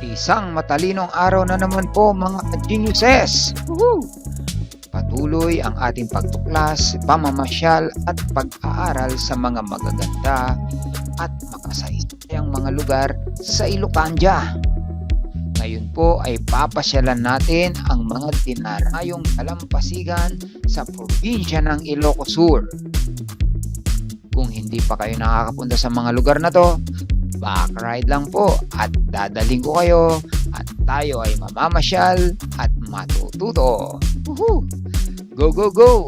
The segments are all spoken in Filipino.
Isang matalinong araw na naman po mga ka-geniuses! Woohoo! Patuloy ang ating pagtuklas, pamamasyal at pag-aaral sa mga magaganda at makasaysayang mga lugar sa Ilocanja. Ngayon po ay papasyalan natin ang mga dinarayong dalampasigan sa probinsya ng Ilocos Sur. Kung hindi pa kayo nakakapunta sa mga lugar na to, backride lang po at dadaling ko kayo at tayo ay mamamasyal at matututo. Woohoo! Go, go, go!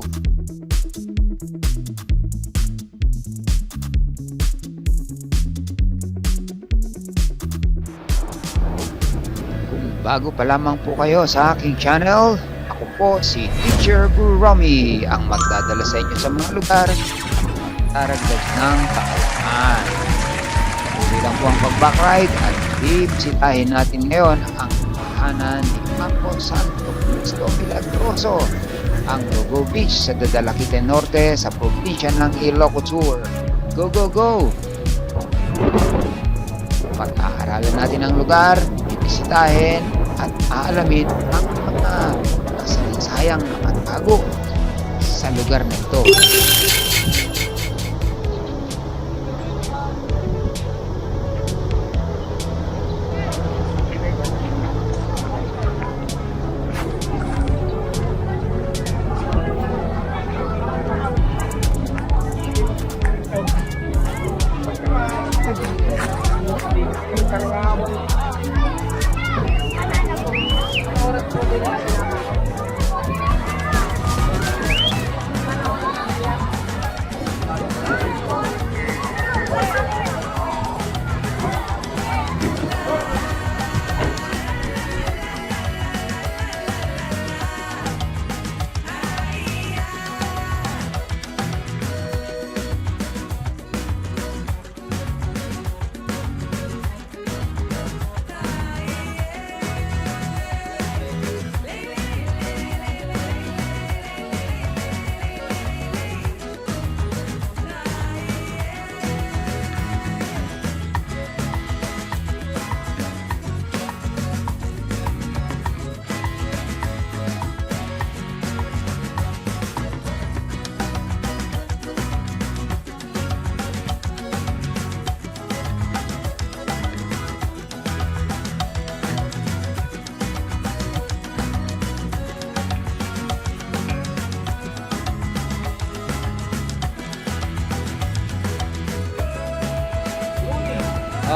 Kung bago pa lamang po kayo sa aking channel, ako po si Teacher Guru Romy, ang magdadala sa inyo sa mga lugar taragdag ng kaalaman. Uli lang po ang pag-backride at bisitahin natin ngayon ang tahanan ni Campo Santo Cristo Milagroso, ang Logo Beach sa Dadalaquite Norte sa probinsya ng Ilocos Sur. Go, go, go! Pag-aaralan natin ang lugar, bisitahin at aalamin ang mga kasaysayang nakatago sa lugar na ito.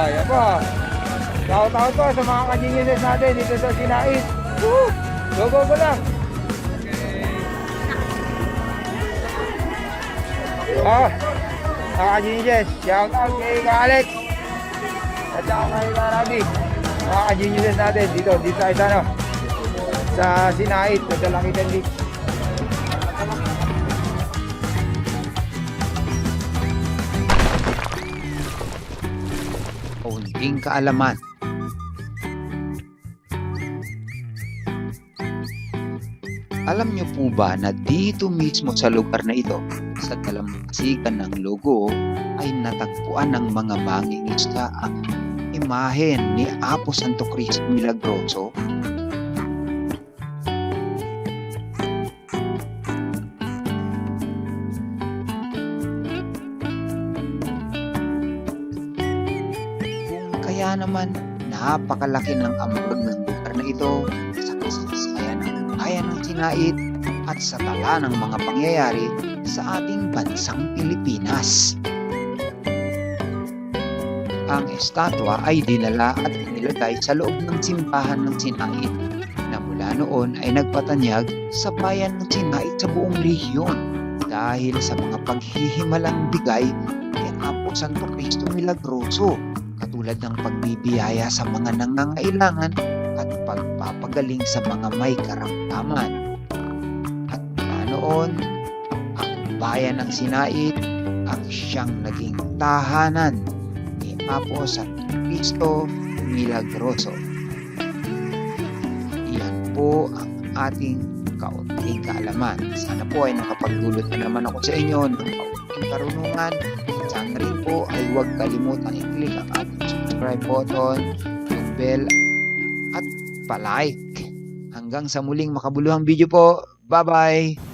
Yan po. Shout-out po sa mga ka-geniuses natin dito sa Sinait. Woo! Go, go, go lang. Mga ka-geniuses, shout-out kay Alex at saka kay Rabi. Mga ka-geniuses natin dito tayo sa sa Sinait, sa Dalaquite Beach. Kaunting kaalaman. Alam niyo po ba na dito mismo sa lugar na ito, sa dalampasigan ng Logo, ay natagpuan ng mga mangingisda ang imahen ni Apo Santo Cristo Milagroso? Kaya naman, napakalaki ng ambag ng lugar na ito sa kasaysayan ng bayan ng Sinait at sa tala ng mga pangyayari sa ating bansang Pilipinas. Ang estatwa ay dinala at inilagay sa loob ng simbahan ng Sinait na mula noon ay nagpatanyag sa bayan ng Sinait sa buong rehiyon dahil sa mga paghihimalang bigay ni Apo Santo Cristo Milagroso, katulad ng pagbibiyaya sa mga nangangailangan at pagpapagaling sa mga may karamdaman. At mula noon, ang bayan ng Sinait ang siyang naging tahanan ni Apo Santo Cristo Milagroso. Iyan po ang ating kaunting kaalaman. Sana po ay nakapagdulot na naman ako sa inyo ng kaunting karunungan. Sana rin po ay huwag kalimutan i-click ang ating subscribe button, yung bell at palike. Hanggang sa muling makabuluhang video po. Bye-bye!